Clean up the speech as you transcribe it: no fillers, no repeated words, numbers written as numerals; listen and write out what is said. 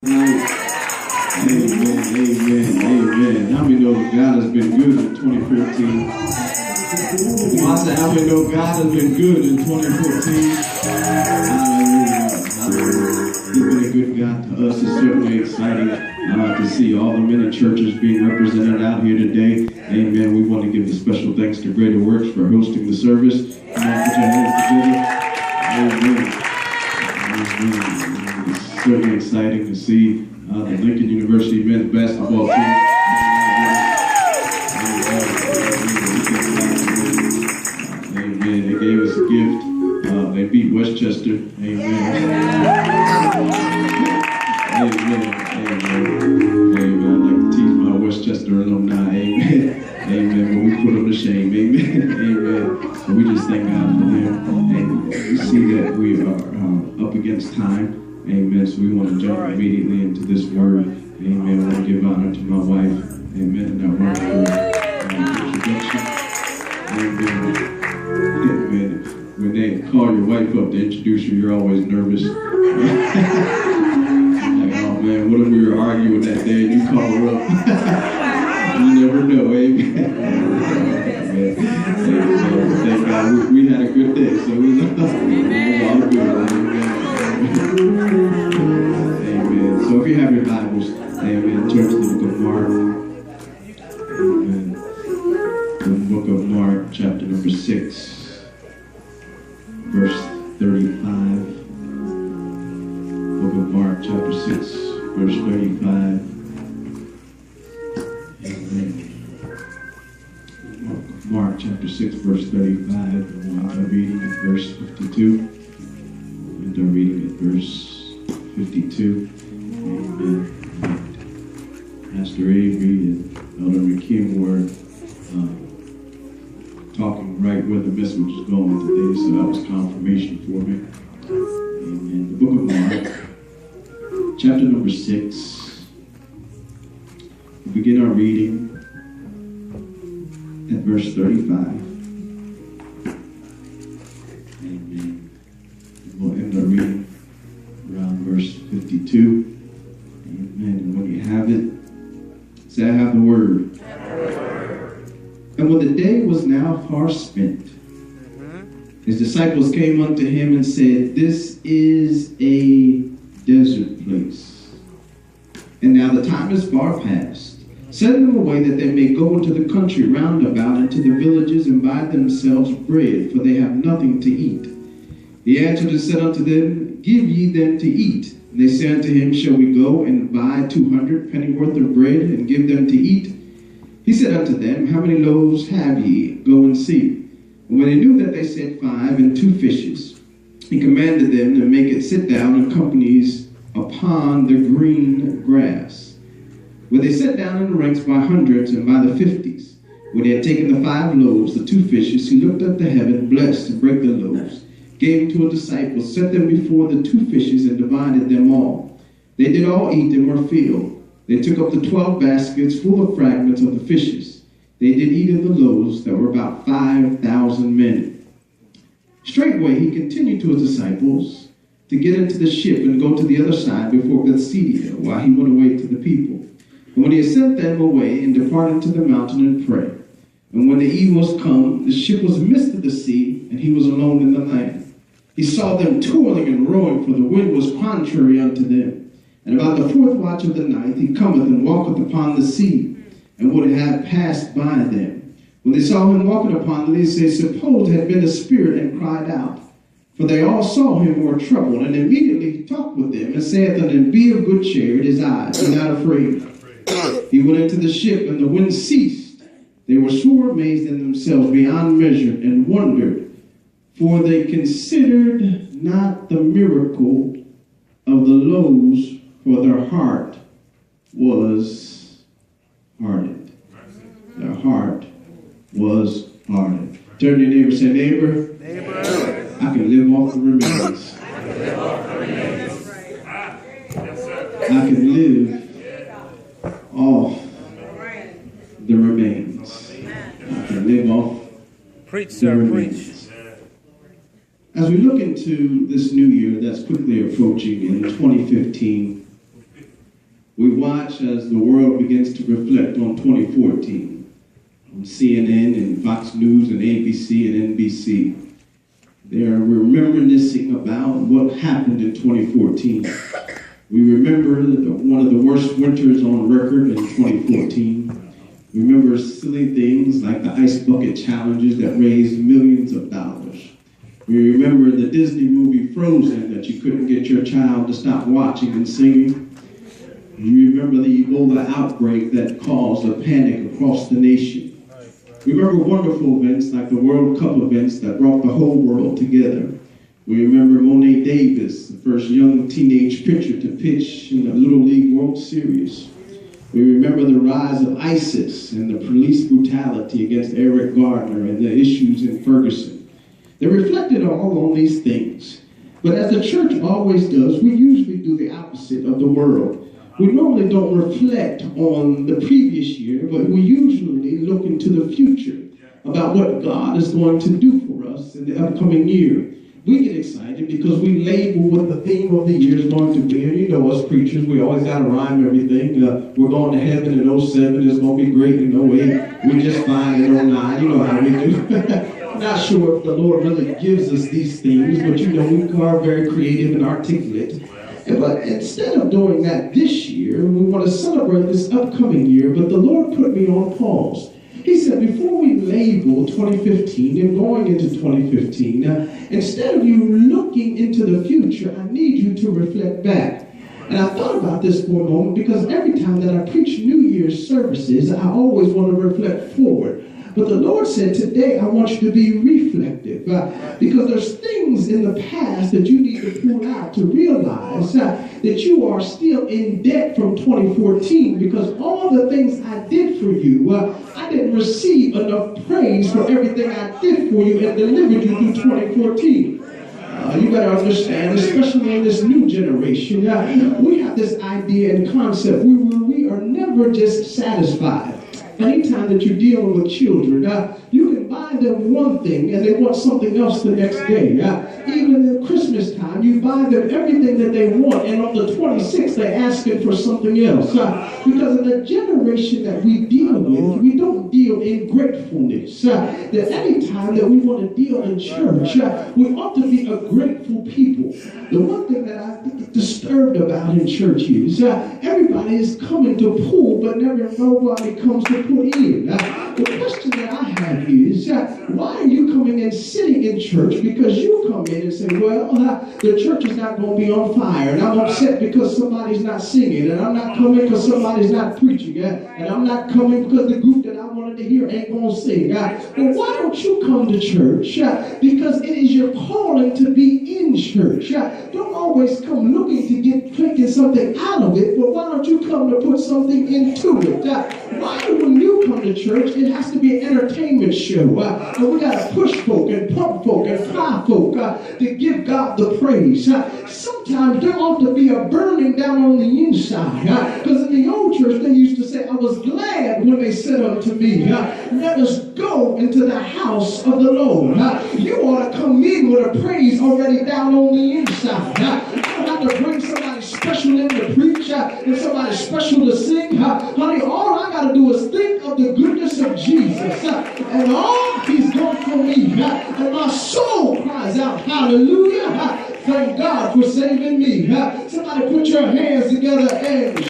Amen. How many know God has been good in 2015? I said, how many know God has been good in 2015? He's been a good God to us. It's certainly exciting to see all the many churches being represented out here today. Amen. We want to give a special thanks to Greater Works for hosting the service. Come on, put your hands together. Amen. It's certainly exciting to see the Lincoln University men's basketball team. Amen. They gave us a gift. They beat Westchester. Amen. Amen. I like to tease my Westchester alumni. Amen. Amen. But we put them to shame. Amen. Amen. So we just thank God for them. And we see that we are up against time. Amen. So we want to jump immediately into this word. Amen. I want to give honor to my wife. Amen. And that wonderful introduction. Amen. Amen. When they call your wife up to introduce you, you're always nervous. Like, oh man, what if we were arguing that day and you call her up? You never know. Amen. Amen. Thank God we had a good day. So we all good. Amen. So if you have your Bibles, amen, turn to the book of Mark. Amen. The book of Mark, chapter number 6, verse 35. Book of Mark, chapter 6, verse 35. Amen. Mark, chapter 6, verse 35. I'm reading at verse 52. And I'm reading at verse 52. Amen. Pastor Avery and Elder McKim were talking right where the message was going today, so that was confirmation for me. Amen. The book of Mark, chapter number 6. We begin our reading at verse 35. Amen. We'll end our reading around verse 52. Amen. And when you have it, say, I have the word. And when the day was now far spent, his disciples came unto him and said, This is a desert place, and now the time is far past. Send them away that they may go into the country round about, into the villages, and buy themselves bread, for they have nothing to eat. He answered and said unto them, Give ye them to eat. And they said unto him, Shall we go and buy 200 pennyworth of bread, and give them to eat? He said unto them, How many loaves have ye? Go and see. And when he knew that they said 5 and 2 fishes, he commanded them to make it sit down in companies upon the green grass. When they sat down in ranks by hundreds and by the 50s, when he had taken the 5 loaves, the 2 fishes, he looked up to heaven, blessed, and brake the loaves, gave them to a disciple, set them before the 2 fishes, and divided them all. They did all eat and were filled. They took up the 12 baskets full of fragments of the fishes. They did eat of the loaves that were about 5,000 men. Straightway he continued to his disciples to get into the ship and go to the other side before Bethsaida, while he went away to the people. And when he had sent them away, and departed to the mountain and prayed. And when the eve was come, the ship was midst of the sea, and he was alone in the land. He saw them toiling and rowing, for the wind was contrary unto them. And about the 4th watch of the night he cometh and walketh upon the sea, and would have passed by them. When they saw him walking upon the sea, they supposed it had been a spirit, and cried out. For they all saw him and were troubled. And immediately he talked with them, and saith unto them, Be of good cheer, it is I, be not afraid. He went into the ship, and the wind ceased. They were sore amazed in themselves beyond measure, and wondered, for they considered not the miracle of the loaves, for their heart was hardened. Their heart was hardened. Turn to your neighbor and say, Neighbor, I can live off the remains. I can live off the remains. I can live off the remains. As we look into this new year that's quickly approaching in 2015, We watch as the world begins to reflect on 2014 on CNN and Fox News and ABC and NBC. They are reminiscing about what happened in 2014. We remember one of the worst winters on record in 2014. We remember silly things like the ice bucket challenges that raised millions of dollars. We remember the Disney movie Frozen that you couldn't get your child to stop watching and singing. We remember the Ebola outbreak that caused a panic across the nation. We remember wonderful events like the World Cup events that brought the whole world together. We remember Monet Davis, the first young teenage pitcher to pitch in the Little League World Series. We remember the rise of ISIS and the police brutality against Eric Gardner and the issues in Ferguson. They reflected all on these things. But as the church always does, we usually do the opposite of the world. We normally don't reflect on the previous year, but we usually look into the future about what God is going to do for us in the upcoming year. We get excited because we label what the theme of the year is going to be. And you know, us preachers, we always got to rhyme everything. We're going to heaven in 07. It's going to be great in 08. We're just fine in 09. You know how we do. Not sure if the Lord really gives us these things, but you know, we are very creative and articulate. But instead of doing that this year, we want to celebrate this upcoming year, but the Lord put me on pause. He said, before we label 2015 and going into 2015, instead of you looking into the future, I need you to reflect back. And I thought about this for a moment because every time that I preach New Year's services, I always want to reflect forward. But the Lord said, today I want you to be reflective because there's things in the past that you need to pull out to realize that you are still in debt from 2014 because all the things I did for you, I didn't receive enough praise for everything I did for you and delivered you through 2014. You got to understand, especially in this new generation, we have this idea and concept. We are never just satisfied. Anytime that you're dealing with children, you can buy them one thing and they want something else the next day. Even at Christmas time, you buy them everything that they want, and on the 26th, they're asking for something else. Because in the generation that we deal with, we don't deal in gratefulness. That any time that we want to deal in church, we ought to be a grateful people. The one thing that I get disturbed about in church is everybody is coming to pull, but nobody comes to put in. The question that I have is, why are you coming and sitting in church? Because you come in and say, well, the church is not going to be on fire, and I'm upset because somebody's not singing, and I'm not coming because somebody's not preaching, and I'm not coming because the group that I wanted to hear ain't going to sing. Well, why don't you come to church? Because it is your calling to be in church. Don't always come looking to get taking something out of it, but why don't you come to put something into it? Why when you come to church, it has to be an entertainment show. And we got to push folk and pump folk and fly folk to give God the praise. Sometimes there ought to be a burning down on the inside. Because in the old church, they used to say, I was glad when they said unto me, let us go into the house of the Lord. You ought to come in with a praise already down on the inside. You don't have to bring somebody special in to preach and somebody special to sing. Honey, all I got to do is think of the goodness of Jesus and all he's done for me. And my soul cries out, hallelujah. Thank God for saving me. Somebody put your hands together and